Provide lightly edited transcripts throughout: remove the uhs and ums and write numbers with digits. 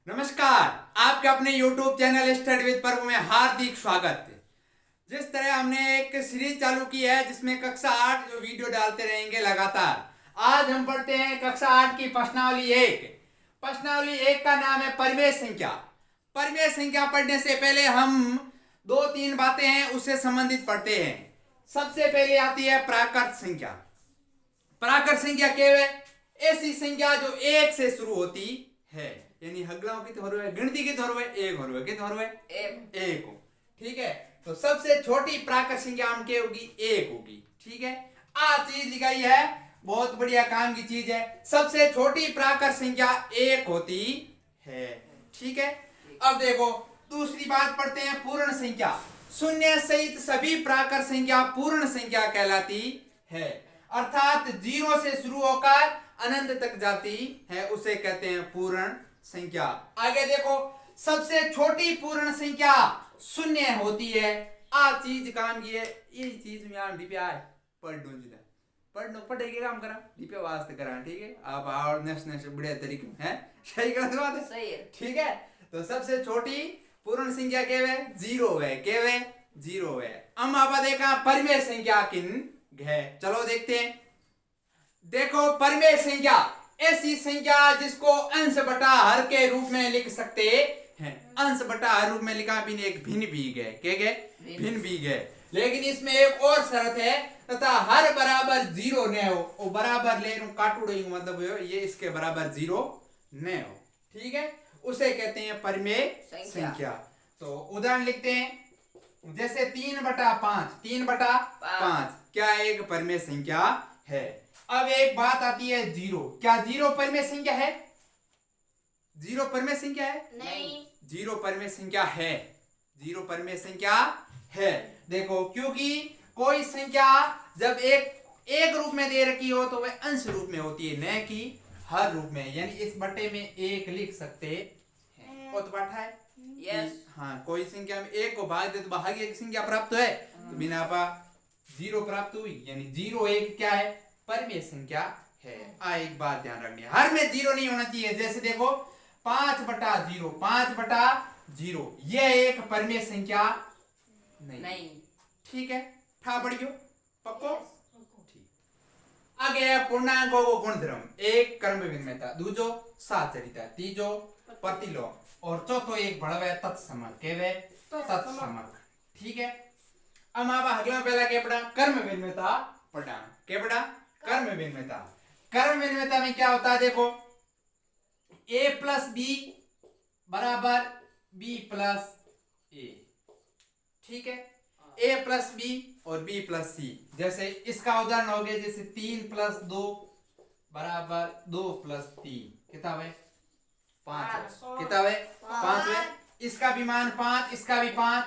नमस्कार, आपके अपने YouTube चैनल स्टडी विद प्रभु में हार्दिक स्वागत है। जिस तरह हमने एक सीरीज चालू की है जिसमें कक्षा 8 जो वीडियो डालते रहेंगे लगातार। आज हम पढ़ते हैं कक्षा 8 की प्रश्नावली 1। प्रश्नावली 1 का नाम है परिमेय संख्या। परिमेय संख्या पढ़ने से पहले हम 2-3 बातें हैं उससे संबंधित पढ़ते हैं। सबसे पहले आती है प्राकृत संख्या। प्राकृत संख्या केवल ऐसी संख्या जो 1 से शुरू होती है, यानी हगलाओं की तो गिनती की तो एक हो एक हो। ठीक है, तो सबसे छोटी प्राकृत संख्या हम क्या होगी? 1 होगी। ठीक है, चीज लिखाई है, बहुत बढ़िया काम की चीज है। सबसे छोटी प्राकृत संख्या 1 होती है। ठीक है, अब देखो दूसरी बात पढ़ते हैं पूर्ण संख्या। शून्य सहित सभी प्राकृत संख्या पूर्ण संख्या कहलाती है, अर्थात 0 से शुरू होकर अनंत तक जाती है, उसे कहते हैं पूर्ण संख्या। आगे देखो सबसे छोटी पूर्ण संख्या 0 होती है। चीज काम की है, ये चीज में यार डीपे आए पढ़ेंगे काम करा डीपे वास्ते करा। ठीक है, आप और नेक्स्ट बढ़िया तरीके हैं, सही गलत बात है, सही है। ठीक है, तो सबसे छोटी पूर्ण संख्या केवे 0 है, केवे 0 है। हम आप देखा परिमेय संख्या किन है, चलो देखते हैं। देखो परिमेय संख्या ऐसी संख्या जिसको अंश बटा हर के रूप में लिख सकते हैं। अंश बटा हर रूप में लिखा भी एक भिन्न भी गए, क्या गए? भिन्न भी गए। लेकिन इसमें एक और शर्त है, तथा हर बराबर 0 न हो। वो बराबर ले काटू मतलब ये इसके बराबर 0 न हो। ठीक है, उसे कहते हैं परिमेय संख्या। तो उदाहरण लिखते हैं, जैसे 3/5। 3/5 क्या एक परिमेय संख्या है? अब एक बात आती है 0। क्या 0 परिमेय संख्या है? 0 परिमेय संख्या है? नहीं। 0 परिमेय संख्या है। 0 परिमेय संख्या है। देखो, क्योंकि कोई संख्या जब एक रूप में दे रखी हो तो वह अंश रूप में होती है, न कि हर रूप में। यानी इस बटे में 1 लिख सकते हैं। तो बैठा है यस। हाँ, कोई संख्या में 1 को भाग दे तो भाग्य एक संख्या प्राप्त है, तो बिना 0 प्राप्त हुई, यानी 0 1 क्या है? परिमेय संख्या है। एक बात ध्यान रखनी है, हर में 0 नहीं होना चाहिए। जैसे देखो 5/0, 5/0 यह एक परिमेय संख्या नहीं। ठीक है, ठा बढ़ियो पक्को। ठीक, आगे पूर्णांकों को गुणधर्म। एक कर्म विनिमयता, दूजो साचरिता, तीजो प्रतिलोम और चौथो एक बढ़वे तत्समक केवे तत्समक। ठीक है, अब आप अगला पहला क्या पढ़ा? कर्म विनिमयता पढ़ा। क्या पढ़ा? कर्म विनिमयता। कर्म विनिमयता में क्या होता है? देखो a + b बराबर b + a। ठीक है, a + b और b + c। जैसे इसका उदाहरण हो गया, जैसे 3 + 2 बराबर 2 + 3 कितना है? 5। कितना है? 5 है। इसका भी मान 5, इसका भी 5।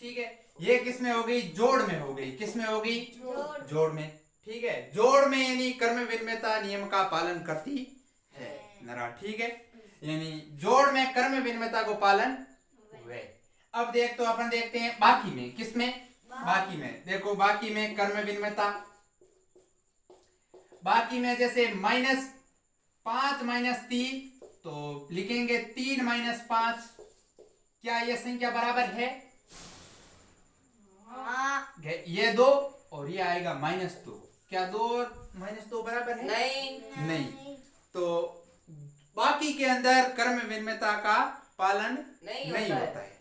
ठीक है, ये किसमें हो गई? जोड़ में हो गई। किसमें हो गई? जोड़ में। ठीक है, जोड़ में यानी कर्म विनिमयता नियम का पालन करती है नरा। ठीक है, यानी जोड़ में कर्म विनिमयता को पालन हुए। अब अपन देखते हैं बाकी में। किसमें? बाकी में। देखो बाकी में कर्म विनिमयता, बाकी में जैसे -5 - 3 तो लिखेंगे 3 - 5। क्या यह संख्या बराबर है? ये 2 और ये आएगा -2। क्या 2 और -2 बराबर है? नहीं। तो बाकी के अंदर कर्म विनिमयता का पालन नहीं होता है।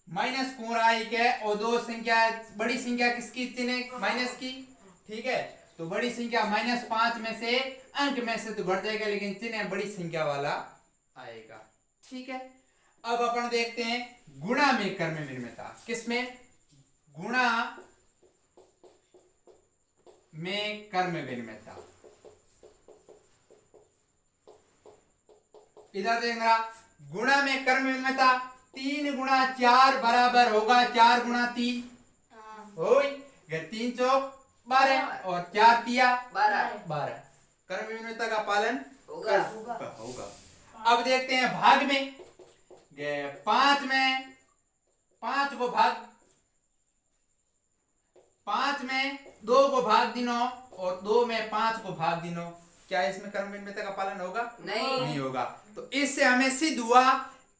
माइनस कुराई के और 2 संख्या, बड़ी संख्या किसकी चिन्ह? माइनस की। ठीक है, तो बड़ी संख्या -5 में से अंक में से तो घट जाएगा, लेकिन चिन्ह बड़ी संख्या वाला आएगा। ठीक है, अब अपन देखते हैं गुणा में कर्म विनिमयता। किसमें? गुणा में कर्म विनिमयता। इधर देखना, गुणा में कर्म विनिमयता 3 × 4 बराबर होगा 4 × 3 हो 3 चौक 12 और 4 तिया 12। कर्म विनिमयता का पालन होगा। अब देखते हैं भाग में। 5 में 5 को भाग, 5 में 2 को भाग दिनो और 2 में 5 को भाग दिनो। क्या इसमें कर्म विनिमयता का पालन होगा? नहीं होगा। तो इससे हमें सिद्ध हुआ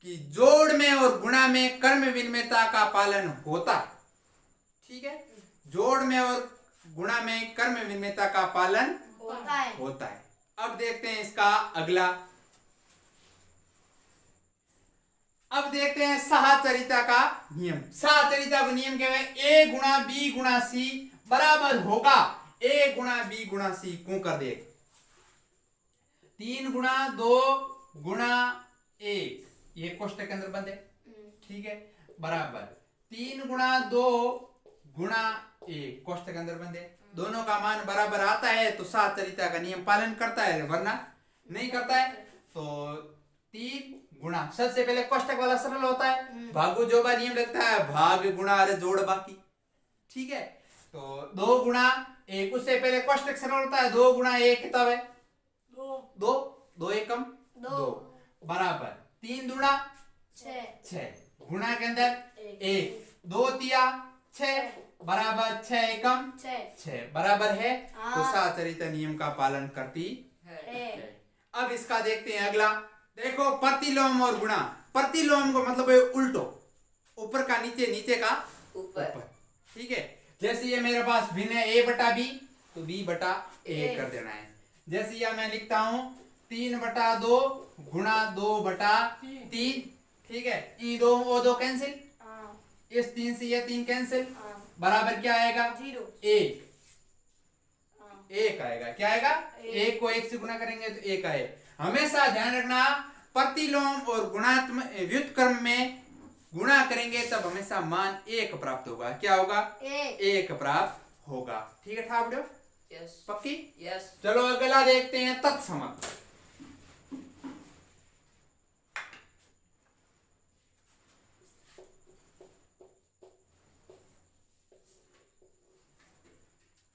कि जोड़ में और गुणा में कर्म विनिमयता का पालन होता है। ठीक है, जोड़ में और गुणा में कर्म विनिमयता का पालन होता है। अब देखते हैं इसका अगला। अब देखते हैं सहचरिता का नियम। सहचरिता का नियम क्या है? ए गुणा बी गुणा सी बराबर होगा ए गुणा बी गुणा सी को कर दे 3 गुणा 2 गुणा 1, ये कोष्टक के अंदर बंद है। ठीक है, बराबर 3 गुणा 2 गुणा 1 कोष्टक के अंदर बंद है। दोनों का मान बराबर आता है तो सहचरिता का नियम पालन करता है, वरना नहीं करता है। तो 3 गुणा, सबसे पहले कोष्टक वाला सरल होता है, भागो जोबा नियम लगता है, भाग गुणा अरे जोड़ बाकी। ठीक है, तो 2 गुणा 1, उससे पहले कोष्टक सरल होता है, 2 गुणा 1 कितना है? 2 2 एकम 2 बराबर 3 दूना 6 गुणा के अंदर 1 2 तिया 6 बराबर 6 एकम 6 बराबर है। तो सहचरिता नियम का पालन करती है। अब इसका देखते हैं अगला। देखो प्रतिलोम और गुणा। प्रतिलोम को मतलब है उल्टो, ऊपर का नीचे, नीचे का ऊपर। ठीक है, जैसे ये मेरे पास भिन्न है a बटा b, तो b बटा a कर देना है। जैसे यह मैं लिखता हूं 3 बटा 2 गुणा 2 बटा 3। ठीक है, ये 2 वो 2 कैंसिल, इस 3 से ये 3 कैंसिल, बराबर क्या आएगा? 0 1 आएगा। क्या आएगा? 1 को 1 से गुणा करेंगे तो 1 आए। हमेशा ध्यान रखना, प्रतिलोम और गुणात्मक व्युत्क्रम में गुणा करेंगे तब हमेशा मान 1 प्राप्त होगा। क्या होगा? 1 प्राप्त होगा। ठीक है ठाकुर? यस पक्की? यस। चलो अगला देखते हैं तत्समक।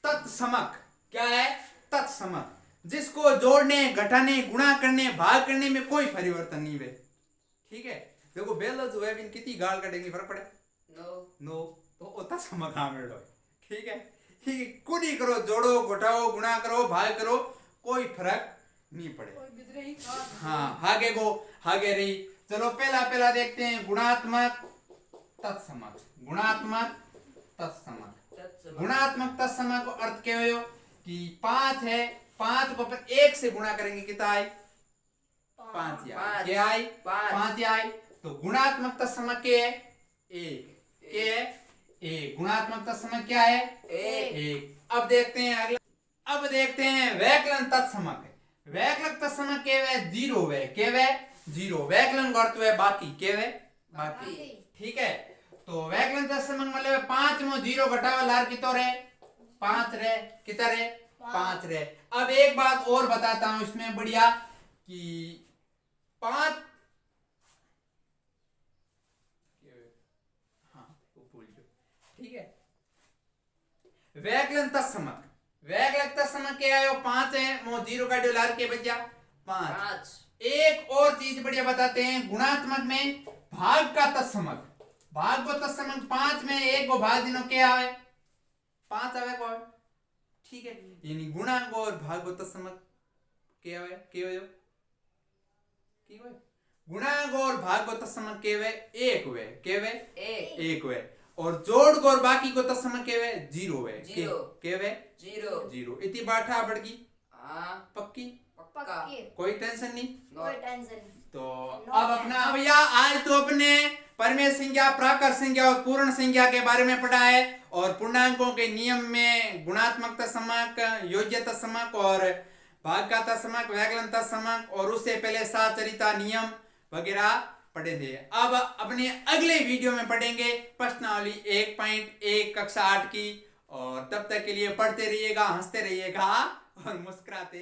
तत्समक क्या है? तत्समक जिसको जोड़ने, घटाने, गुणा करने, भाग करने में कोई परिवर्तन नहीं है। ठीक है, देखो बेल जो है कितनी गाल कटेंगे फर्क पड़े? नो तो तत्समक हाँ मेरे। ठीक है, ठीक है, कुछ ही करो, जोड़ो, घटाओ, गुणा करो, भाग करो, कोई फर्क नहीं पड़े। हाँ आगे गो आगे रही। चलो पहला देखते हैं गुणात्मक तत्समक। गुणात्मक तत्समक। गुणात्मक तत्समक को अर्थ क्या हो कि 5 है, 5 को अपन 1 से गुणा करेंगे कितना आए? 5 क्या आए? 5 आए। तो गुणात्मक तत्समक क्या है? 1 क्या है? 1 गुणात्मक तत्समक क्या है? 1। अब देखते हैं अगला। अब देखते हैं वैकलन तत्समक। वैकलन तत्समक क्या है? 0 है। क्या है? 0। वैकलन का अर्थ है बाकी। क्या है? बाकी। ठीक है, तो वैकलन तत्समक मतलब 5 में 0 घटावा लार कितो रे? 5 रे। कितना रे? 5 रे। अब एक बात और बताता हूं इसमें बढ़िया कि 5 ठीक है, वैकलन तत्समक। वैकलन तत्समक क्या है? 5 है, मो 0 का लार के बचा 5। एक और चीज बढ़िया बताते हैं गुणात्मक में, भाग का तत्समक। भाग को तत्समक 5 में 1 को भाग दिनो क्या आवे? 5 आवे को। ठीक है, यानी गुणांक और भाग को तत्समक क्या आवे? क्या हो? ठीक है, गुणांक और भाग को तत्समक क्या है? 1 हुए। क्या है? 1 हुए। और जोड़ को और बाकी को तत्समक क्या है? 0 है। क्या है? 0। इतनी बाठा बढ़गी? पक्की? पक्का। कोई टेंशन नहीं? कोई टेंशन नहीं। तो अब अपना भैया आज तो अपने परमेय संख्या, प्राकृत संख्या और पूर्ण संख्या के बारे में पढ़ा है, और पूर्णांकों के नियम में गुणात्मक तत्समक, योज्य तत्समक और भाग का तत्समक, वैकलन तत्समक और उससे पहले सहचरिता नियम वगैरह पढ़े थे। अब अपने अगले वीडियो में पढ़ेंगे प्रश्नावली 1.1 कक्षा 8 की। और तब तक के लिए पढ़ते रहिएगा, हंसते रहिएगा और मुस्कुराते